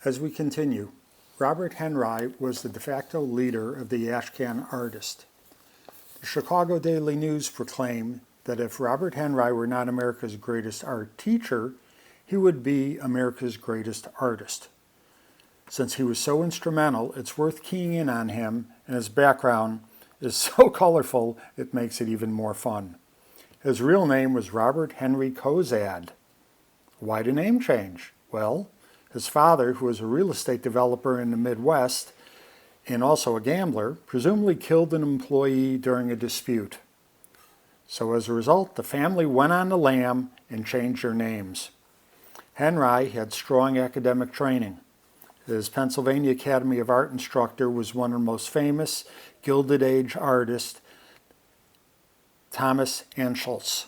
As we continue, Robert Henry was the de facto leader of the Ashcan artists. The Chicago Daily News proclaimed that if Robert Henry were not America's greatest art teacher, he would be America's greatest artist. Since he was so instrumental, it's worth keying in on him, and his background is so colorful it makes it even more fun. His real name was Robert Henry Kozad. Why the name change? Well, his father, who was a real estate developer in the Midwest and also a gambler, presumably killed an employee during a dispute. So as a result, the family went on the lam and changed their names. Henry had strong academic training. His Pennsylvania Academy of Art instructor was one of the most famous Gilded Age artists, Thomas Anschutz.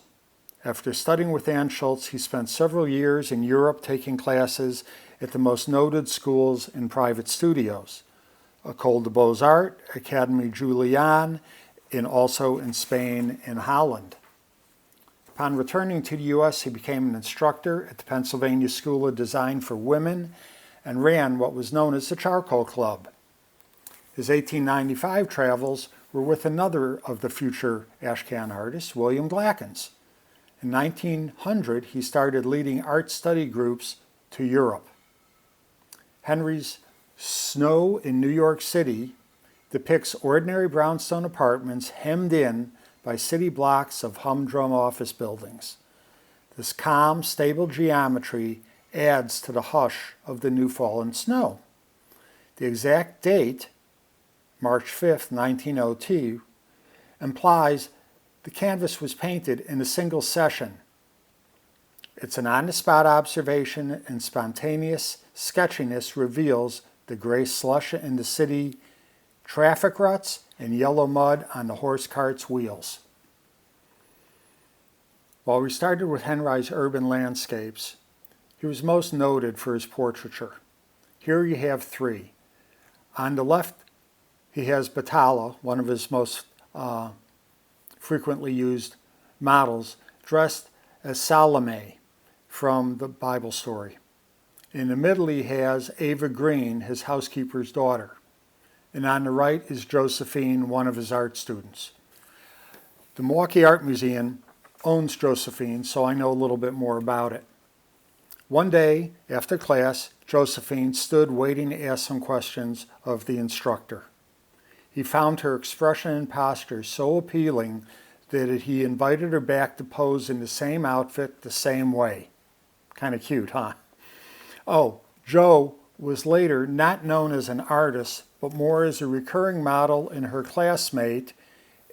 After studying with Anschutz, he spent several years in Europe taking classes at the most noted schools and private studios, École des Beaux-Arts, Académie Julian, and also in Spain and Holland. Upon returning to the U.S., he became an instructor at the Pennsylvania School of Design for Women and ran what was known as the Charcoal Club. His 1895 travels were with another of the future Ashcan artists, William Glackens. In 1900, he started leading art study groups to Europe. Henry's Snow in New York City depicts ordinary brownstone apartments hemmed in by city blocks of humdrum office buildings. This calm, stable geometry adds to the hush of the new fallen snow. The exact date, March 5, 1902, implies the canvas was painted in a single session. It's an on-the-spot observation, and spontaneous sketchiness reveals the gray slush in the city traffic ruts and yellow mud on the horse cart's wheels. While we started with Henry's urban landscapes, he was most noted for his portraiture. Here you have three. On the left, he has Batala, one of his most frequently used models, dressed as Salome from the Bible story. In the middle, he has Ava Green, his housekeeper's daughter. And on the right is Josephine, one of his art students. The Milwaukee Art Museum owns Josephine, so I know a little bit more about it. One day, after class, Josephine stood waiting to ask some questions of the instructor. He found her expression and posture so appealing that he invited her back to pose in the same outfit the same way. Kind of cute, huh? Oh, Jo was later not known as an artist, but more as a recurring model in her classmate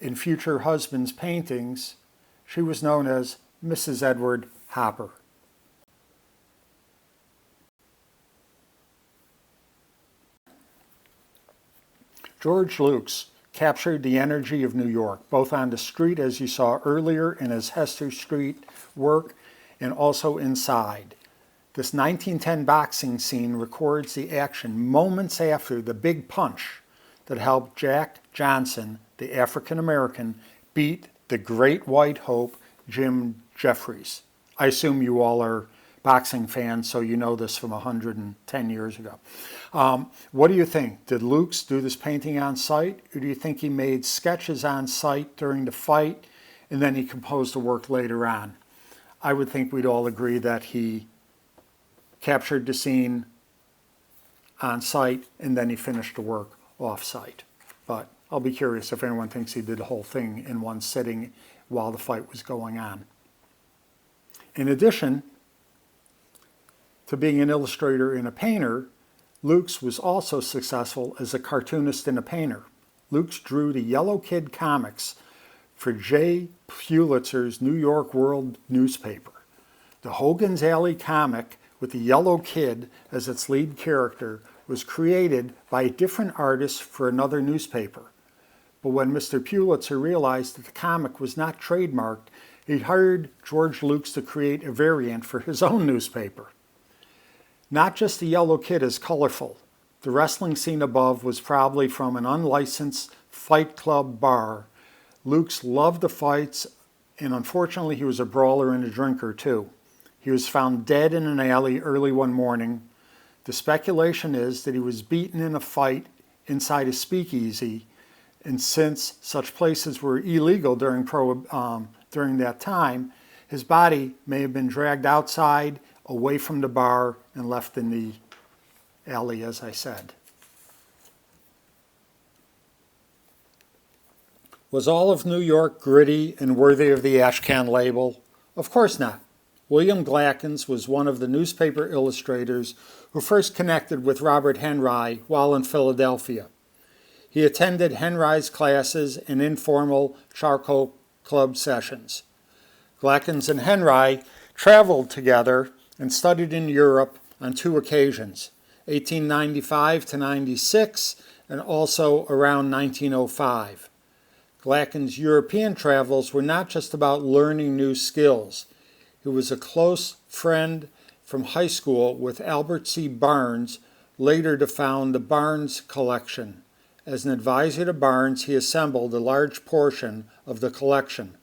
in future husband's paintings. She was known as Mrs. Edward Hopper. George Lukes captured the energy of New York, both on the street, as you saw earlier in his Hester Street work, and also inside. This 1910 boxing scene records the action moments after the big punch that helped Jack Johnson, the African-American, beat the great white hope, Jim Jeffries. I assume you all are boxing fans, so you know this from 110 years ago. What do you think? Did Lukes do this painting on site, or do you think he made sketches on site during the fight and then he composed the work later on? I would think we'd all agree that he captured the scene on site and then he finished the work off site. But I'll be curious if anyone thinks he did the whole thing in one sitting while the fight was going on. In addition to being an illustrator and a painter, Lukes was also successful as a cartoonist and a painter. Lukes drew the Yellow Kid comics for J. Pulitzer's New York World newspaper. The Hogan's Alley comic with the Yellow Kid as its lead character was created by a different artist for another newspaper. But when Mr. Pulitzer realized that the comic was not trademarked, he hired George Lukes to create a variant for his own newspaper. Not just the Yellow Kid is colorful. The wrestling scene above was probably from an unlicensed fight club bar. Lukes loved the fights, and unfortunately he was a brawler and a drinker too. He was found dead in an alley early one morning. The speculation is that he was beaten in a fight inside a speakeasy, and since such places were illegal during that time, his body may have been dragged outside, away from the bar, and left in the alley, as I said. Was all of New York gritty and worthy of the Ashcan label? Of course not. William Glackens was one of the newspaper illustrators who first connected with Robert Henry while in Philadelphia. He attended Henry's classes and informal charcoal club sessions. Glackens and Henry traveled together and studied in Europe on 2 occasions, 1895 to 96 and also around 1905. Glackens' European travels were not just about learning new skills. He was a close friend from high school with Albert C. Barnes, later to found the Barnes Collection. As an advisor to Barnes, he assembled a large portion of the collection.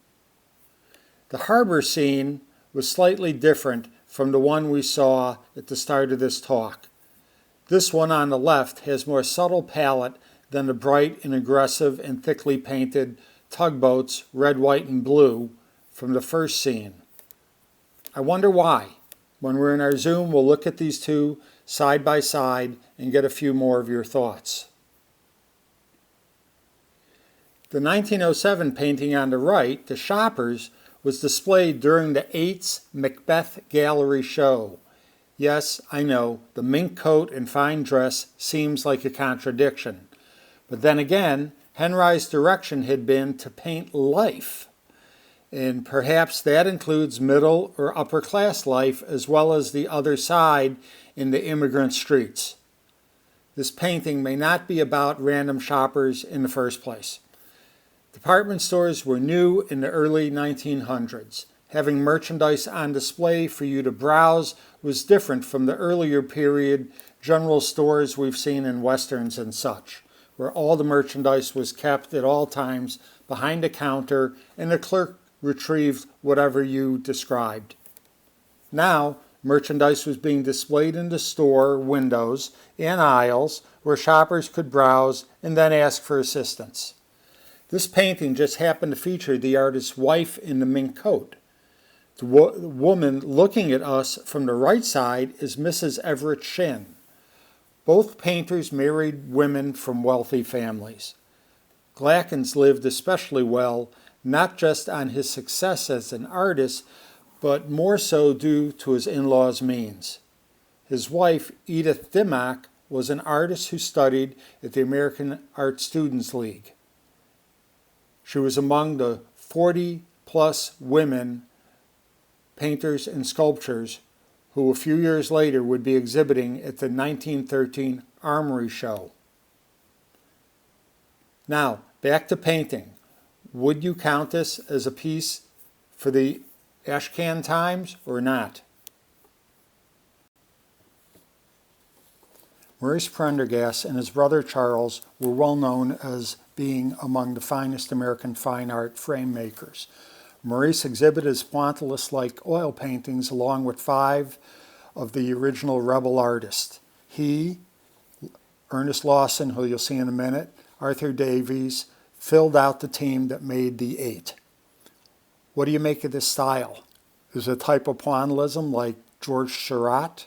The harbor scene was slightly different from the one we saw at the start of this talk. This one on the left has more subtle palette than the bright and aggressive and thickly painted tugboats, red, white, and blue, from the first scene. I wonder why. When we're in our Zoom, we'll look at these two side by side and get a few more of your thoughts. The 1907 painting on the right, The Shoppers, was displayed during the 8's Macbeth Gallery show. Yes, I know, the mink coat and fine dress seems like a contradiction. But then again, Henry's direction had been to paint life. And perhaps that includes middle or upper class life as well as the other side in the immigrant streets. This painting may not be about random shoppers in the first place. Department stores were new in the early 1900s. Having merchandise on display for you to browse was different from the earlier period general stores we've seen in westerns and such, where all the merchandise was kept at all times behind a counter and the clerk retrieved whatever you described. Now, merchandise was being displayed in the store windows and aisles where shoppers could browse and then ask for assistance. This painting just happened to feature the artist's wife in the mink coat. The woman looking at us from the right side is Mrs. Everett Shinn. Both painters married women from wealthy families. Glackens lived especially well, not just on his success as an artist, but more so due to his in-laws' means. His wife, Edith Dimmock, was an artist who studied at the American Art Students League. She was among the 40-plus women painters and sculptors who a few years later would be exhibiting at the 1913 Armory Show. Now, back to painting. Would you count this as a piece for the Ashcan times or not? Maurice Prendergast and his brother Charles were well known as being among the finest American fine art frame makers. Maurice exhibited his Pointillist-like oil paintings along with 5 of the original rebel artists. He, Ernest Lawson, who you'll see in a minute, Arthur Davies, filled out the team that made the 8. What do you make of this style? Is it a type of pointillism like George Seurat,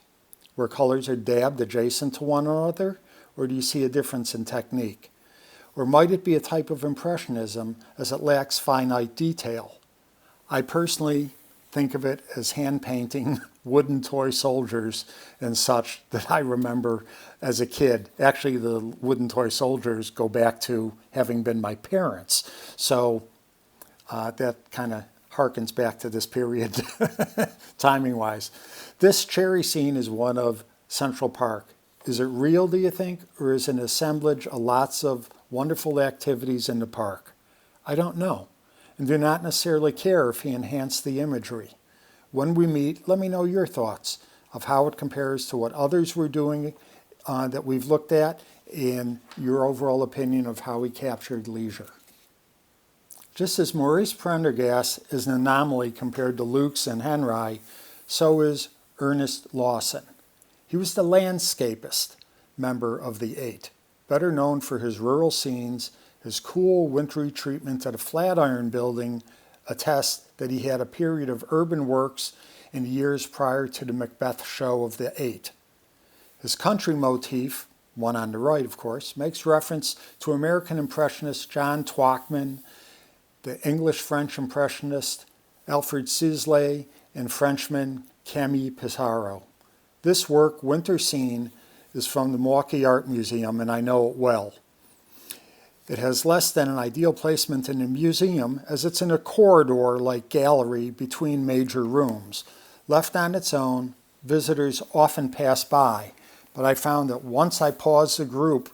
where colors are dabbed adjacent to one another, or do you see a difference in technique? Or might it be a type of impressionism as it lacks finite detail? I personally think of it as hand painting wooden toy soldiers and such that I remember as a kid. Actually, the wooden toy soldiers go back to having been my parents. So that kind of harkens back to this period timing-wise. This cherry scene is one of Central Park. Is it real, do you think, or is it an assemblage of lots of wonderful activities in the park? I don't know, and do not necessarily care if he enhanced the imagery. When we meet, let me know your thoughts of how it compares to what others were doing that we've looked at, and your overall opinion of how he captured leisure. Just as Maurice Prendergast is an anomaly compared to Lukes and Henry, so is Ernest Lawson. He was the landscapist member of the Eight, better known for his rural scenes. His cool, wintry treatment at a Flatiron building attests that he had a period of urban works in the years prior to the Macbeth show of the Eight. His country motif, one on the right of course, makes reference to American Impressionist John Twachtman, the English-French Impressionist Alfred Sisley, and Frenchman Camille Pissarro. This work, Winter Scene, is from the Milwaukee Art Museum, and I know it well. It has less than an ideal placement in the museum, as it's in a corridor-like gallery between major rooms. Left on its own, visitors often pass by, but I found that once I paused the group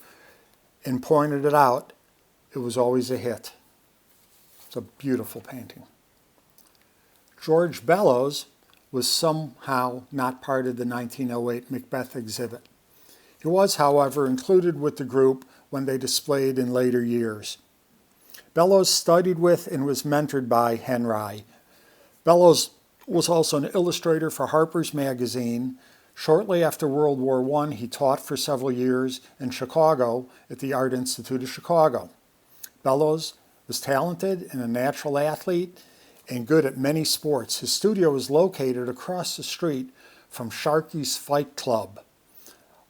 and pointed it out, it was always a hit. It's a beautiful painting. George Bellows was somehow not part of the 1908 Macbeth exhibit. He was, however, included with the group when they displayed in later years. Bellows studied with and was mentored by Henry. Bellows was also an illustrator for Harper's Magazine. Shortly after World War I, he taught for several years in Chicago at the Art Institute of Chicago. Bellows was talented and a natural athlete and good at many sports. His studio was located across the street from Sharkey's Fight Club.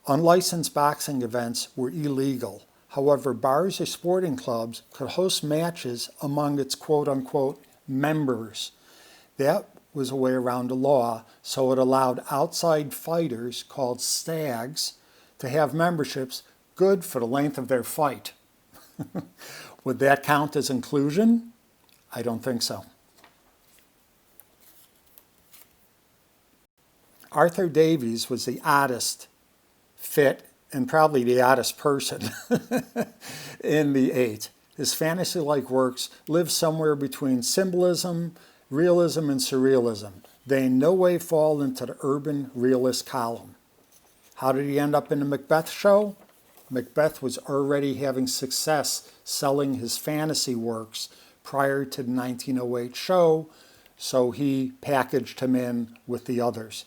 Unlicensed boxing events were illegal. However, bars or sporting clubs could host matches among its quote-unquote members. That was a way around the law, so it allowed outside fighters, called stags, to have memberships good for the length of their fight. Would that count as inclusion? I don't think so. Arthur Davies was the oddest fit and probably the oddest person in the Eight. His fantasy-like works live somewhere between symbolism, realism, and surrealism. They in no way fall into the urban realist column. How did he end up in the Macbeth show? Macbeth was already having success selling his fantasy works prior to the 1908 show, so he packaged him in with the others.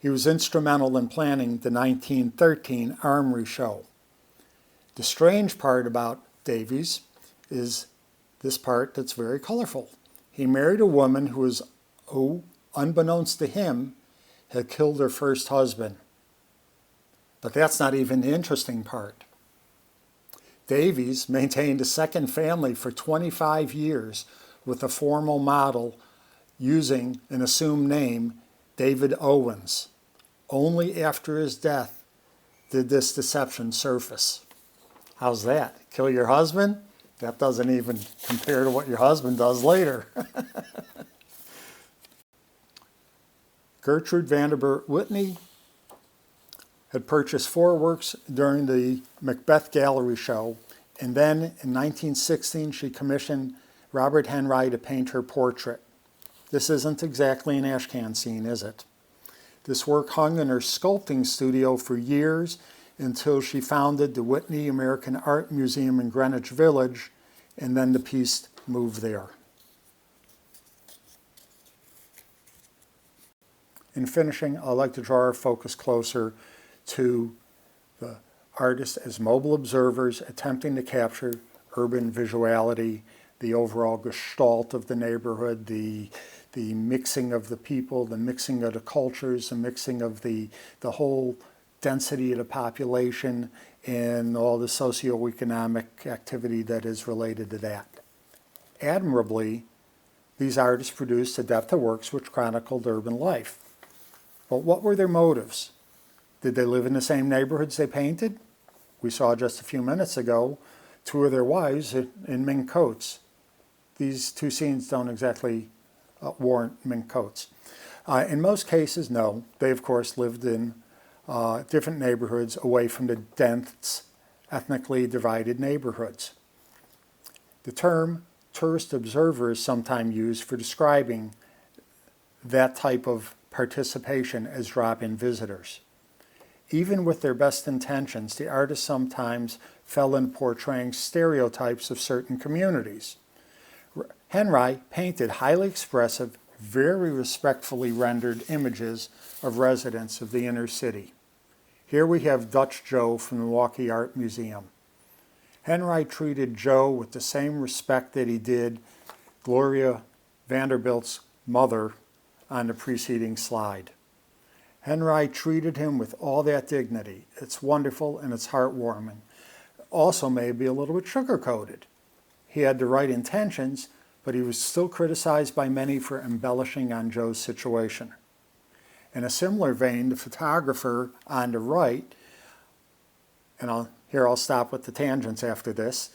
He was instrumental in planning the 1913 Armory show. The strange part about Davies is this part that's very colorful. He married a woman who, unbeknownst to him, had killed her first husband. But that's not even the interesting part. Davies maintained a second family for 25 years with a formal model using an assumed name, David Owens. Only after his death did this deception surface. How's that? Kill your husband? That doesn't even compare to what your husband does later. Gertrude Vanderbilt Whitney had purchased 4 works during the Macbeth Gallery show, and then in 1916 she commissioned Robert Henry to paint her portrait. This isn't exactly an Ashcan scene, is it? This work hung in her sculpting studio for years until she founded the Whitney American Art Museum in Greenwich Village, and then the piece moved there. In finishing, I'd like to draw our focus closer to the artists as mobile observers attempting to capture urban visuality, the overall gestalt of the neighborhood, the mixing of the people, the mixing of the cultures, the mixing of the whole density of the population, and all the socioeconomic activity that is related to that. Admirably, these artists produced a depth of works which chronicled urban life. But what were their motives? Did they live in the same neighborhoods they painted? We saw just a few minutes ago 2 of their wives in mink coats. These 2 scenes don't exactly warrant mink coats. In most cases, no. They, of course, lived in different neighborhoods away from the dense, ethnically divided neighborhoods. The term tourist observer is sometimes used for describing that type of participation as drop-in visitors. Even with their best intentions, the artists sometimes fell into portraying stereotypes of certain communities. Henry painted highly expressive, very respectfully rendered images of residents of the inner city. Here we have Dutch Joe from the Milwaukee Art Museum. Henright treated Joe with the same respect that he did Gloria Vanderbilt's mother on the preceding slide. Henright treated him with all that dignity. It's wonderful and it's heartwarming. Also maybe a little bit sugar-coated. He had the right intentions, but he was still criticized by many for embellishing on Joe's situation. In a similar vein, the photographer on the right, and I'll stop with the tangents after this,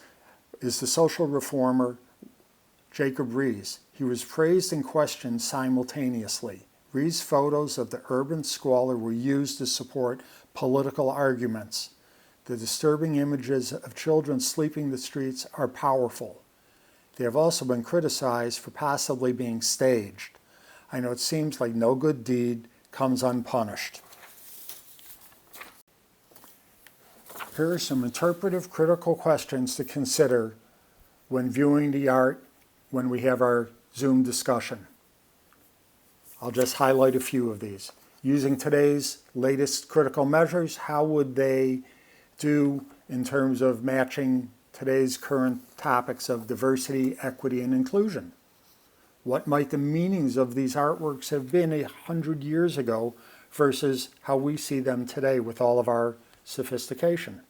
is the social reformer Jacob Riis. He was praised and questioned simultaneously. Riis' photos of the urban squalor were used to support political arguments. The disturbing images of children sleeping in the streets are powerful. They have also been criticized for possibly being staged. I know it seems like no good deed comes unpunished. Here are some interpretive critical questions to consider when viewing the art when we have our Zoom discussion. I'll just highlight a few of these. Using today's latest critical measures, how would they do in terms of matching today's current topics of diversity, equity, and inclusion? What might the meanings of these artworks have been 100 years ago versus how we see them today with all of our sophistication?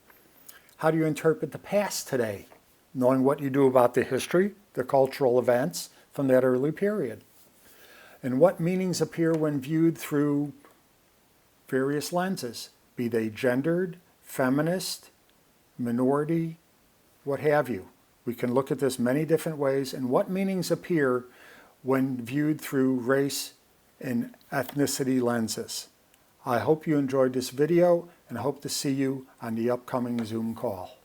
How do you interpret the past today, knowing what you do about the history, the cultural events from that early period? And what meanings appear when viewed through various lenses, be they gendered, feminist, minority, what have you. We can look at this many different ways, and what meanings appear when viewed through race and ethnicity lenses. I hope you enjoyed this video and hope to see you on the upcoming Zoom call.